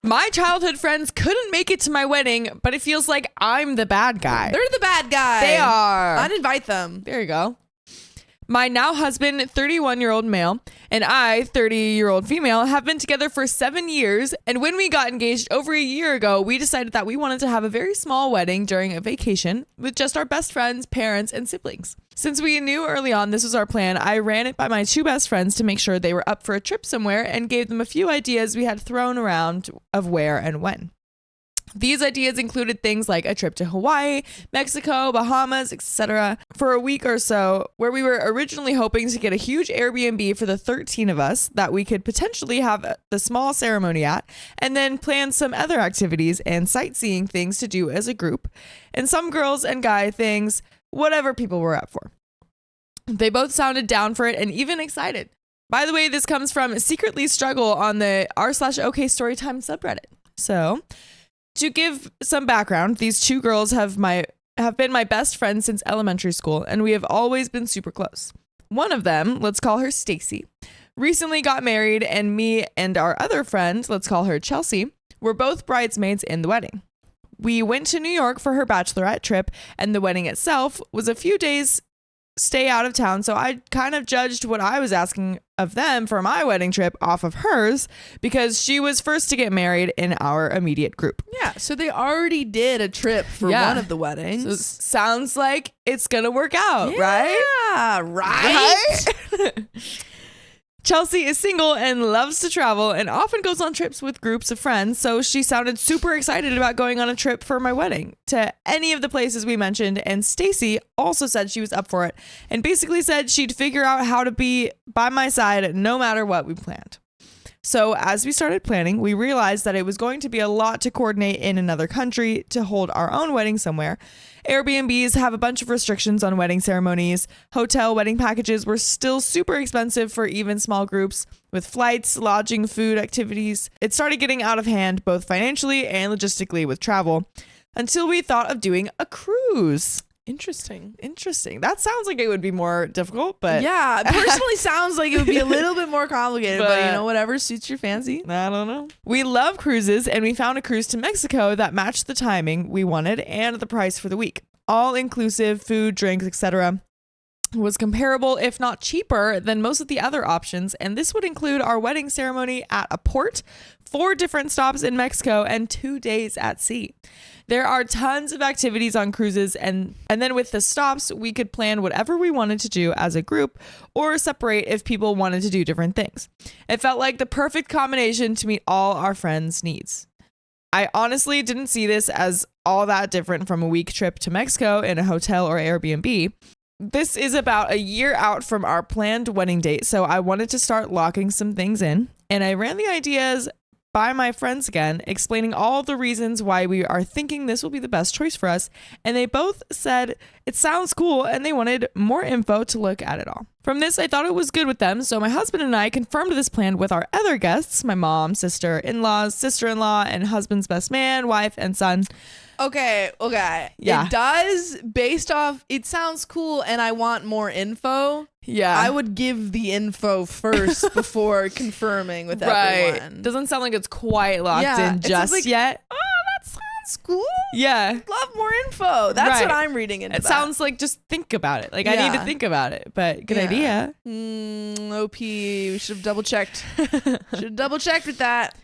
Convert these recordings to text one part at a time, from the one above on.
My childhood friends couldn't make it to my wedding, but it feels like I'm the bad guy. They're the bad guy. They are. Uninvite them. There you go. My now husband, 31-year-old male, and I, 30-year-old female, have been together for 7 years. And when we got engaged over a year ago, we decided that we wanted to have a very small wedding during a vacation with just our best friends, parents, and siblings. Since we knew early on this was our plan, I ran it by my 2 best friends to make sure they were up for a trip somewhere and gave them a few ideas we had thrown around of where and when. These ideas included things like a trip to Hawaii, Mexico, Bahamas, etc. for a week or so, where we were originally hoping to get a huge Airbnb for the 13 of us that we could potentially have the small ceremony at, and then plan some other activities and sightseeing things to do as a group, and some girls and guy things, whatever people were up for. They both sounded down for it and even excited. By the way, this comes from Secretly Struggle on the r/okstorytime subreddit. So, to give some background, these 2 girls have been my best friends since elementary school, and we have always been super close. One of them, let's call her Stacy, recently got married, and me and our other friend, let's call her Chelsea, were both bridesmaids in the wedding. We went to New York for her bachelorette trip, and the wedding itself was a few days stay out of town, so I kind of judged what I was asking of them for my wedding trip off of hers because she was first to get married in our immediate group. Yeah, so they already did a trip for one of the weddings. So sounds like it's gonna work out, right? Yeah, right? Chelsea is single and loves to travel and often goes on trips with groups of friends, so she sounded super excited about going on a trip for my wedding to any of the places we mentioned, and Stacy also said she was up for it and basically said she'd figure out how to be by my side no matter what we planned. So as we started planning, we realized that it was going to be a lot to coordinate in another country to hold our own wedding somewhere. Airbnbs have a bunch of restrictions on wedding ceremonies. Hotel wedding packages were still super expensive for even small groups, with flights, lodging, food, activities. It started getting out of hand both financially and logistically with travel until we thought of doing a cruise. Interesting. That sounds like it would be more difficult, but yeah, it personally sounds like it would be a little bit more complicated, but you know, whatever suits your fancy. I don't know. We love cruises, and we found a cruise to Mexico that matched the timing we wanted and the price for the week. All inclusive, food, drinks, etc. was comparable, if not cheaper, than most of the other options, and this would include our wedding ceremony at a port, 4 different stops in Mexico, and 2 days at sea. There are tons of activities on cruises, and then with the stops, we could plan whatever we wanted to do as a group or separate if people wanted to do different things. It felt like the perfect combination to meet all our friends' needs. I honestly didn't see this as all that different from a week trip to Mexico in a hotel or Airbnb. This is about a year out from our planned wedding date, so I wanted to start locking some things in, and I ran the ideas by my friends again, explaining all the reasons why we are thinking this will be the best choice for us, and they both said it sounds cool and they wanted more info to look at it all. From this, I thought it was good with them, so my husband and I confirmed this plan with our other guests, my mom, sister, in-laws, sister-in-law, and husband's best man, wife, and son. Okay. Yeah. It does, based off, it sounds cool and I want more info. Yeah. I would give the info first before confirming with everyone. Doesn't sound like it's quite locked in just yet. Oh, that sounds cool. Yeah. Love more info. That's what I'm reading into. It sounds like just think about it. Like I need to think about it, but good idea. OP, we should have double checked. With that.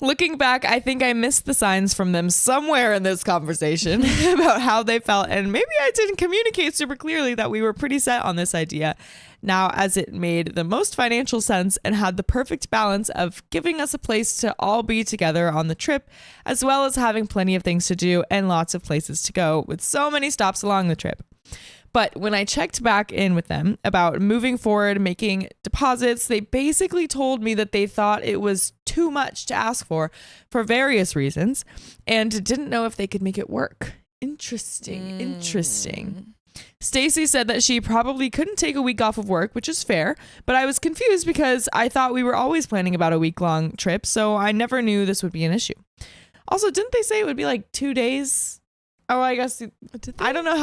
Looking back, I think I missed the signs from them somewhere in this conversation about how they felt, and maybe I didn't communicate super clearly that we were pretty set on this idea now, as it made the most financial sense and had the perfect balance of giving us a place to all be together on the trip, as well as having plenty of things to do and lots of places to go with so many stops along the trip. But when I checked back in with them about moving forward, making deposits, they basically told me that they thought it was too much to ask for various reasons and didn't know if they could make it work. Interesting. Stacy said that she probably couldn't take a week off of work, which is fair, but I was confused because I thought we were always planning about a week-long trip, so I never knew this would be an issue. Also, didn't they say it would be like 2 days Oh, I guess I don't know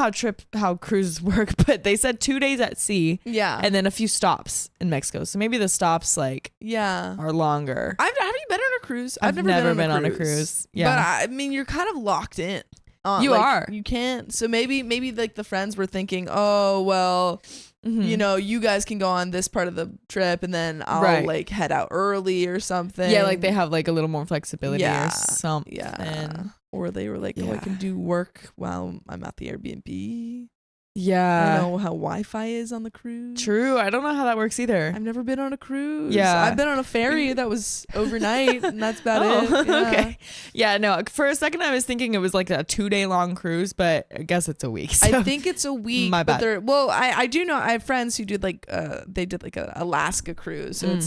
how cruises work, but they said 2 days at sea. Yeah. And then a few stops in Mexico. So maybe the stops yeah are longer. have you been on a cruise? I've never been on a cruise. Yeah. But I mean, you're kind of locked in. You are. You can't. So maybe like the friends were thinking, oh, well, you know, you guys can go on this part of the trip and then I'll like head out early or something. Yeah, like they have like a little more flexibility or something. Yeah. Or they were like, oh, I can do work while I'm at the Airbnb. Yeah. I don't know how Wi-Fi is on the cruise. True. I don't know how that works either. I've never been on a cruise. Yeah. I've been on a ferry that was overnight and that's about it. Yeah. Okay. Yeah, no, for a second I was thinking it was like a 2-day long cruise, but I guess it's a week. So. I think it's a week. My bad. But I do know, I have friends who did like, they did like a Alaska cruise. So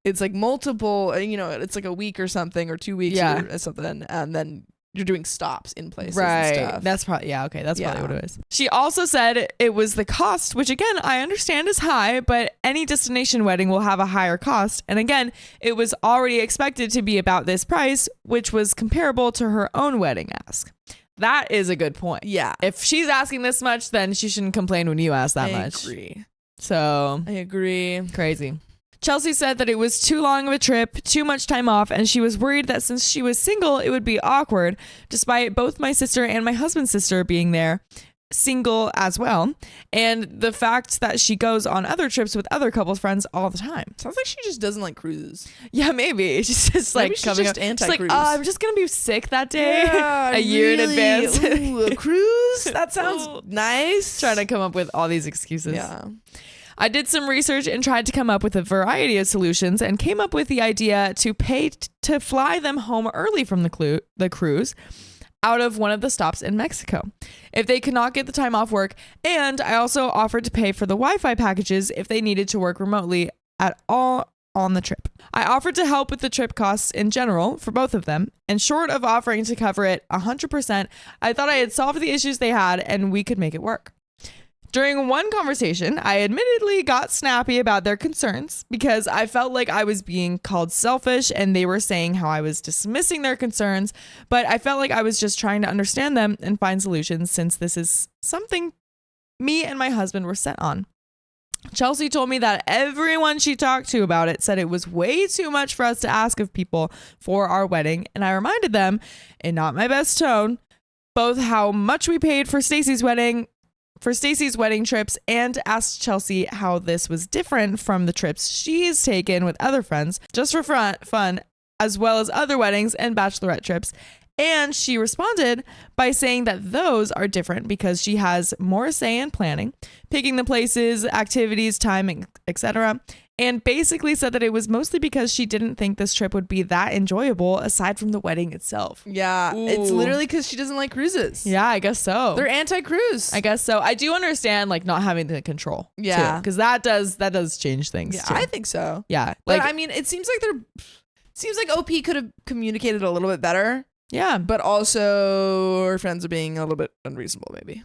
it's like multiple, you know, it's like a week or something or 2 weeks or something. And then you're doing stops in places and stuff. That's probably that's probably what it is. She also said it was the cost, which again I understand is high, but any destination wedding will have a higher cost. And again, it was already expected to be about this price, which was comparable to her own wedding ask. That is a good point. Yeah. If she's asking this much, then she shouldn't complain when you ask that much. I agree. So I agree. Crazy. Chelsea said that it was too long of a trip, too much time off, and she was worried that since she was single, it would be awkward, despite both my sister and my husband's sister being there, single as well, and the fact that she goes on other trips with other couples friends all the time. Sounds like she just doesn't like cruises. Yeah, maybe. She's just like coming up. Anti-cruise. She's like, I'm just going to be sick that day. Yeah, a year in advance. Ooh, a cruise? That sounds nice. Trying to come up with all these excuses. Yeah. I did some research and tried to come up with a variety of solutions and came up with the idea to pay to fly them home early from the cruise out of one of the stops in Mexico if they could not get the time off work. And I also offered to pay for the Wi-Fi packages if they needed to work remotely at all on the trip. I offered to help with the trip costs in general for both of them, and short of offering to cover it 100%, I thought I had solved the issues they had and we could make it work. During one conversation, I admittedly got snappy about their concerns because I felt like I was being called selfish and they were saying how I was dismissing their concerns, but I felt like I was just trying to understand them and find solutions since this is something me and my husband were set on. Chelsea told me that everyone she talked to about it said it was way too much for us to ask of people for our wedding, and I reminded them, in not my best tone, both how much we paid for Stacy's wedding trips, and asked Chelsea how this was different from the trips she's taken with other friends just for fun, as well as other weddings and bachelorette trips. And she responded by saying that those are different because she has more say in planning, picking the places, activities, time, etc. And basically said that it was mostly because she didn't think this trip would be that enjoyable aside from the wedding itself. Yeah, it's literally because she doesn't like cruises. Yeah, I guess so. They're anti-cruise. I guess so. I do understand like not having the control. Yeah, because that does change things. Yeah, too. I think so. Yeah, but I mean, it seems like OP could have communicated a little bit better. Yeah, but also her friends are being a little bit unreasonable, maybe.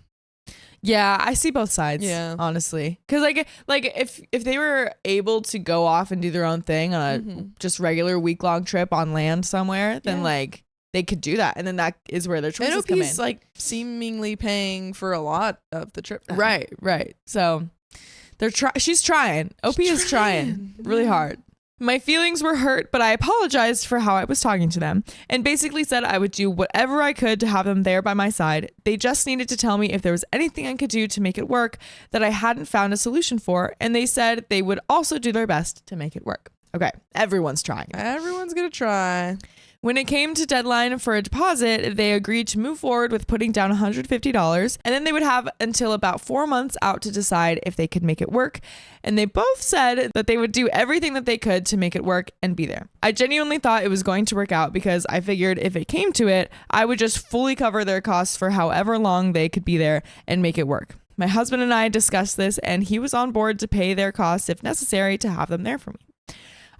Yeah, I see both sides. Yeah, honestly, because like if they were able to go off and do their own thing on a just regular week-long trip on land somewhere, then like they could do that, and then that is where their choices come in. And OP's like seemingly paying for a lot of the trip. Right. So she's trying. OP is trying really hard. My feelings were hurt, but I apologized for how I was talking to them and basically said I would do whatever I could to have them there by my side. They just needed to tell me if there was anything I could do to make it work that I hadn't found a solution for, and they said they would also do their best to make it work. Okay, everyone's trying. Everyone's gonna try. When it came to deadline for a deposit, they agreed to move forward with putting down $150, and then they would have until about 4 months out to decide if they could make it work. And they both said that they would do everything that they could to make it work and be there. I genuinely thought it was going to work out because I figured if it came to it, I would just fully cover their costs for however long they could be there and make it work. My husband and I discussed this, and he was on board to pay their costs if necessary to have them there for me.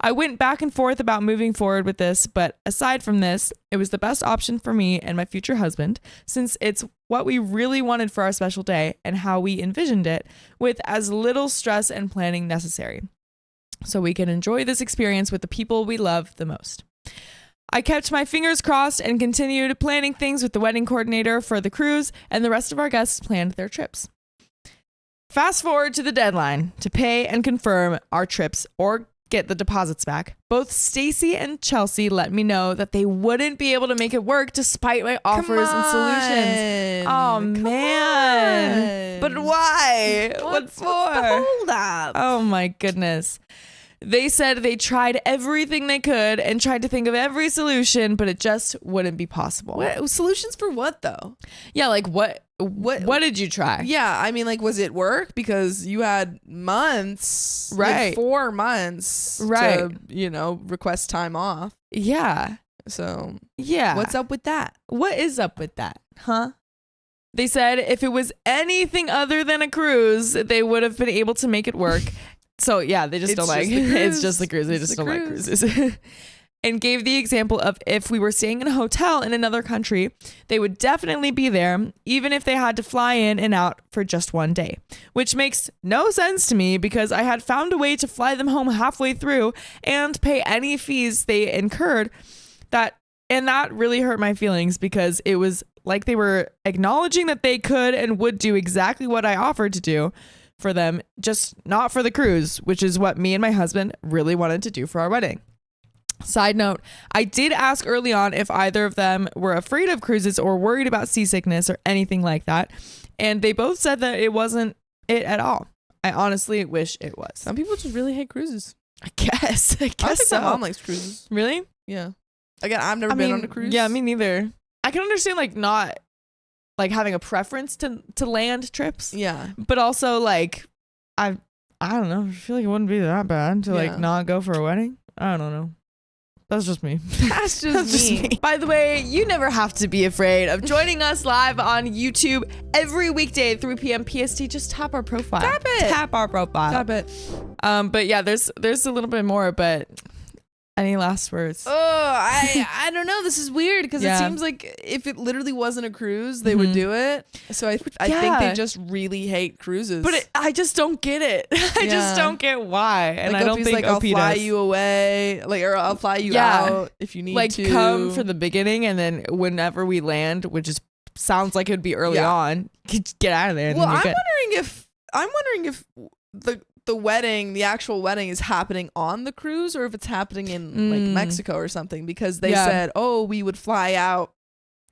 I went back and forth about moving forward with this, but aside from this, it was the best option for me and my future husband, since it's what we really wanted for our special day and how we envisioned it, with as little stress and planning necessary, so we can enjoy this experience with the people we love the most. I kept my fingers crossed and continued planning things with the wedding coordinator for the cruise, and the rest of our guests planned their trips. Fast forward to the deadline to pay and confirm our trips or get the deposits back. Both Stacy and Chelsea let me know that they wouldn't be able to make it work despite my offers and solutions. Oh, man. But why? What for? What's the hold up? Oh, my goodness. They said they tried everything they could and tried to think of every solution, but it just wouldn't be possible. What solutions for what though? Yeah, like what did you try? Yeah, I mean, like, was it work? Because you had months, right? Like 4 months, right? To, request time off. Yeah. So yeah, what's up with that? What is up with that? Huh? They said if it was anything other than a cruise, they would have been able to make it work. So yeah, they just don't like it's just the cruise. They just don't like cruises. And gave the example of if we were staying in a hotel in another country, they would definitely be there, even if they had to fly in and out for just one day, which makes no sense to me because I had found a way to fly them home halfway through and pay any fees they incurred. That really hurt my feelings because it was like they were acknowledging that they could and would do exactly what I offered to do for them, just not for the cruise, which is what me and my husband really wanted to do for our wedding. Side note, I did ask early on if either of them were afraid of cruises or worried about seasickness or anything like that, and they both said that it wasn't it at all. I honestly wish it was. Some people just really hate cruises. I guess I think so. my mom likes cruises. Really? Yeah. Again, I've never been on a cruise. Yeah, me neither. I can understand like not like having a preference to land trips. Yeah. But also like I don't know. I feel like it wouldn't be that bad to like not go for a wedding. I don't know. That's just me. That's just me. By the way, you never have to be afraid of joining us live on YouTube every weekday at 3 p.m. PST. Just tap our profile. Tap it. Tap our profile. Tap it. But yeah, there's a little bit more, but any last words? Oh, I don't know. This is weird because it seems like if it literally wasn't a cruise, they would do it. So I think they just really hate cruises. But I just don't get it. I just don't get why. And like I don't think like, I'll OP fly does. you away, like, or I'll fly you out if you need like, to. Like come for the beginning, and then whenever we land, which is sounds like it would be early on, get out of there. Well, I'm wondering if the wedding, the actual wedding, is happening on the cruise or if it's happening in like Mexico or something, because they said, oh, we would fly out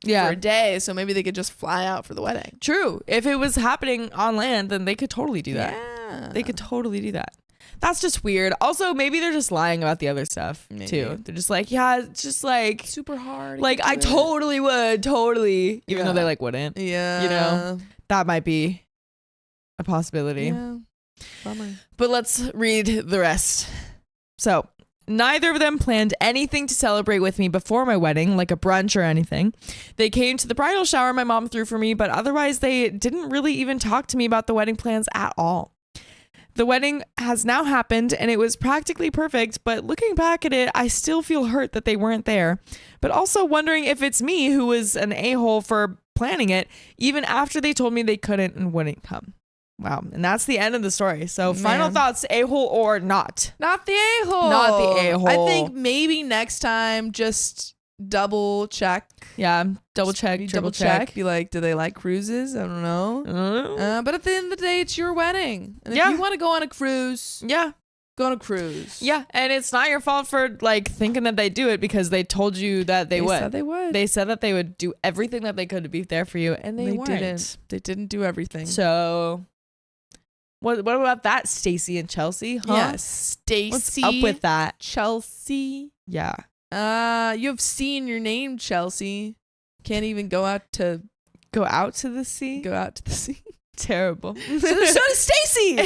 for a day, so maybe they could just fly out for the wedding. True. If it was happening on land, then they could totally do that. Yeah. They could totally do that. That's just weird. Also, maybe they're just lying about the other stuff too. They're just like, yeah, it's just like super hard. Like I totally would, even though they like wouldn't. Yeah. You know, that might be a possibility. Yeah. Bummer. But let's read the rest. So, neither of them planned anything to celebrate with me before my wedding, like a brunch or anything. They came to the bridal shower my mom threw for me, but otherwise they didn't really even talk to me about the wedding plans at all. The wedding has now happened and it was practically perfect, but looking back at it, I still feel hurt that they weren't there, but also wondering if it's me who was an a-hole for planning it, even after they told me they couldn't and wouldn't come. Wow. And that's the end of the story. So final thoughts, a-hole or not? Not the a-hole. Not the a-hole. I think maybe next time just double check. Yeah. Double check. Triple check. Be like, do they like cruises? I don't know. But at the end of the day, it's your wedding. And if you want to go on a cruise, go on a cruise. Yeah. And it's not your fault for like thinking that they do it because they told you that they would. They said they would. They said that they would do everything that they could to be there for you, and they weren't. Didn't. They didn't do everything. So what about that, Stacy and Chelsea? Huh? Yes, Stacy. What's up with that? Chelsea. Yeah. You have C in your name, Chelsea. Can't even go out to the sea. Go out to the sea. Terrible. So does Stacy.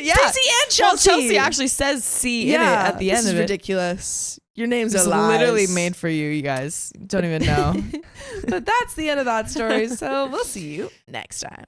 Yeah. Stacy and Chelsea. Well, Chelsea actually says C in it at the end of it. This is ridiculous. Your names are lies. Literally made for you guys. Don't even know. But that's the end of that story. So we'll see you next time.